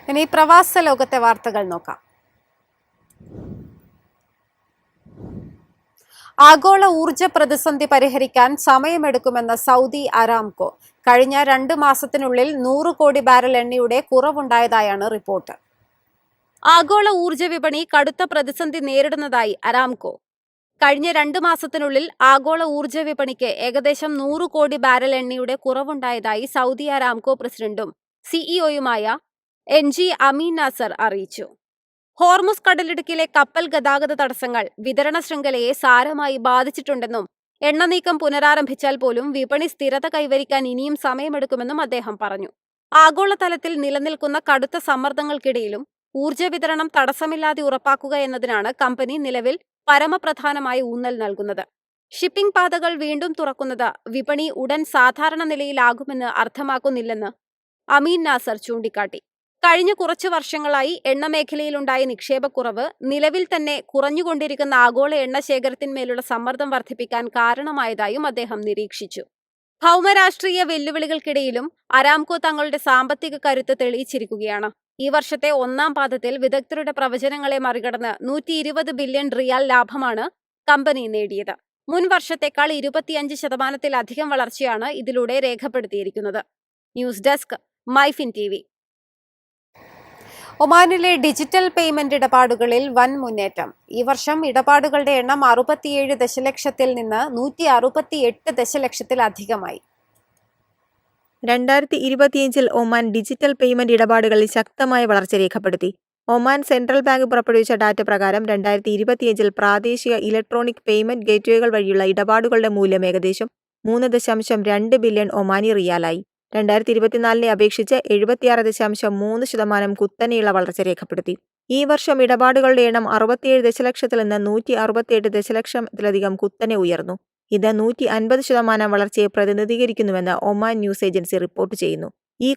ഇനി പ്രവാസ ലോകത്തെ വാർത്തകൾ നോക്കാം. ആഗോള ഊർജ പ്രതിസന്ധി പരിഹരിക്കാൻ സമയമെടുക്കുമെന്ന് സൗദി അരാംകോ. കഴിഞ്ഞ 2 മാസത്തിനുള്ളിൽ 100 കോടി ബാരൽ എണ്ണയുടെ കുറവുണ്ടായതായാണ് റിപ്പോർട്ട്. ആഗോള ഊർജ വിപണി കടുത്ത പ്രതിസന്ധി നേരിടുന്നതായി അരാംകോ. കഴിഞ്ഞ 2 മാസത്തിനുള്ളിൽ ആഗോള ഊർജ വിപണിക്ക് ഏകദേശം 100 കോടി ബാരൽ എണ്ണയുടെ കുറവുണ്ടായതായി സൗദി അരാംകോ പ്രസിഡന്റും സിഇഒയുമായ NG അമീൻ നാസർ അറിയിച്ചു. ഹോർമുസ് കടലിടുക്കിലെ കപ്പൽ ഗതാഗത തടസ്സങ്ങൾ വിതരണ ശൃംഖലയെ സാരമായി ബാധിച്ചിട്ടുണ്ടെന്നും എണ്ണ നീക്കം പുനരാരംഭിച്ചാൽ പോലും വിപണി സ്ഥിരത കൈവരിക്കാൻ ഇനിയും സമയമെടുക്കുമെന്നും അദ്ദേഹം പറഞ്ഞു. ആഗോളതലത്തിൽ നിലനിൽക്കുന്ന കടുത്ത സമ്മർദ്ദങ്ങൾക്കിടയിലും ഊർജ്ജ വിതരണം തടസ്സമില്ലാതെ ഉറപ്പാക്കുക എന്നതിനാണ് കമ്പനി നിലവിൽ പരമപ്രധാനമായ ഊന്നൽ നൽകുന്നത്. ഷിപ്പിംഗ് പാതകൾ വീണ്ടും തുറക്കുന്നത് വിപണി ഉടൻ സാധാരണ നിലയിലാകുമെന്ന് അർത്ഥമാക്കുന്നില്ലെന്ന് അമീൻ നാസർ ചൂണ്ടിക്കാട്ടി. കഴിഞ്ഞ കുറച്ചു വർഷങ്ങളായി എണ്ണ മേഖലയിലുണ്ടായ നിക്ഷേപക്കുറവ് നിലവിൽ തന്നെ കുറഞ്ഞുകൊണ്ടിരിക്കുന്ന ആഗോള എണ്ണ ശേഖരത്തിന്മേലുള്ള സമ്മർദ്ദം വർദ്ധിപ്പിക്കാൻ കാരണമായതായും അദ്ദേഹം നിരീക്ഷിച്ചു. ഭൗമരാഷ്ട്രീയ വെല്ലുവിളികൾക്കിടയിലും അരാംകോ തങ്ങളുടെ സാമ്പത്തിക കരുത്ത് തെളിയിച്ചിരിക്കുകയാണ്. ഈ വർഷത്തെ 1-ാം പാദത്തിൽ വിദഗ്ധരുടെ പ്രവചനങ്ങളെ മറികടന്ന് 120 ബില്യൺ റിയാൽ ലാഭമാണ് കമ്പനി നേടിയത്. മുൻ വർഷത്തേക്കാൾ 25% വളർച്ചയാണ് ഇതിലൂടെ രേഖപ്പെടുത്തിയിരിക്കുന്നത്. News desk MyFin TV. ഒമാനിലെ ഡിജിറ്റൽ പേയ്മെന്റ് ഇടപാടുകളിൽ വൻ മുന്നേറ്റം. ഈ വർഷം ഇടപാടുകളുടെ എണ്ണം 67 ദശലക്ഷത്തിൽ നിന്ന് 168 ദശലക്ഷത്തിലധികമായി. 2025 ഒമാൻ ഡിജിറ്റൽ പേയ്മെന്റ് ഇടപാടുകളിൽ ശക്തമായ വളർച്ച രേഖപ്പെടുത്തി. ഒമാൻ സെൻട്രൽ ബാങ്ക് പുറപ്പെടുവിച്ച ഡാറ്റ പ്രകാരം 2025 പ്രാദേശിക ഇലക്ട്രോണിക് പേയ്മെന്റ് ഗേറ്റ്വേകൾ വഴിയുള്ള ഇടപാടുകളുടെ മൂല്യം ഏകദേശം 3.2 ബില്യൺ ഒമാനി റിയാലായി. 2024 അപേക്ഷിച്ച് 76.3% കുത്തനെയുള്ള വളർച്ച രേഖപ്പെടുത്തി. ഈ വർഷം ഇടപാടുകളുടെ എണ്ണം 67 ദശലക്ഷത്തിൽ നിന്ന് 168 ദശലക്ഷത്തിലധികം കുത്തനെ ഉയർന്നു. ഇത് 150% വളർച്ചയെ പ്രതിനിധീകരിക്കുന്നുവെന്ന് ഒമാൻ ന്യൂസ് ഏജൻസി റിപ്പോർട്ട് ചെയ്യുന്നു.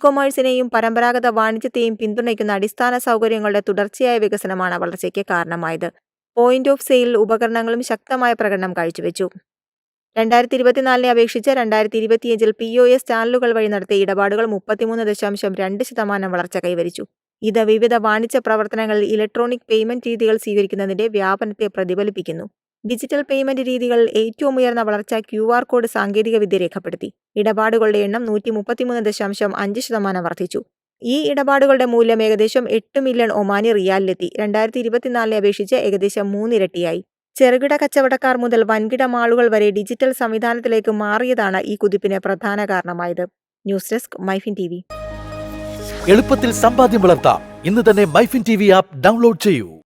കൊമേഴ്സിനെയും പരമ്പരാഗത വാണിജ്യത്തെയും പിന്തുണയ്ക്കുന്ന അടിസ്ഥാന സൗകര്യങ്ങളുടെ തുടർച്ചയായ വികസനമാണ് വളർച്ചയ്ക്ക് കാരണമായത്. പോയിന്റ് ഓഫ് സെയിൽ ഉപകരണങ്ങളും ശക്തമായ പ്രകടനം കാഴ്ചവെച്ചു. 2024 അപേക്ഷിച്ച് 2025 POS ചാനലുകൾ വഴി നടത്തിയ ഇടപാടുകൾ 33.2% വളർച്ച കൈവരിച്ചു. ഇത് വിവിധ വാണിജ്യ പ്രവർത്തനങ്ങളിൽ ഇലക്ട്രോണിക് പേയ്മെന്റ് രീതികൾ സ്വീകരിക്കുന്നതിന്റെ വ്യാപനത്തെ പ്രതിഫലിപ്പിക്കുന്നു. ഡിജിറ്റൽ പേയ്മെന്റ് രീതികളിൽ ഏറ്റവും ഉയർന്ന വളർച്ച QR കോഡ് സാങ്കേതികവിദ്യ രേഖപ്പെടുത്തി. ഇടപാടുകളുടെ എണ്ണം 133.5% വർദ്ധിച്ചു. ഈ ഇടപാടുകളുടെ മൂല്യം ഏകദേശം 8 മില്യൺ ഒമാനി റിയാലിലെത്തി. 2024 അപേക്ഷിച്ച് ഏകദേശം 3 ഇരട്ടിയായി. ചെറുകിട കച്ചവടക്കാർ മുതൽ വൻകിട മാളുകൾ വരെ ഡിജിറ്റൽ സംവിധാനത്തിലേക്ക് മാറിയതാണ് ഈ കുതിപ്പിന് പ്രധാന കാരണമായത്. News desk MyFin TV. എളുപ്പത്തിൽ സമ്പാദ്യം വളർത്താം. ഇന്ന് തന്നെ മൈഫിൻ TV ആപ്പ് ഡൗൺലോഡ് ചെയ്യൂ.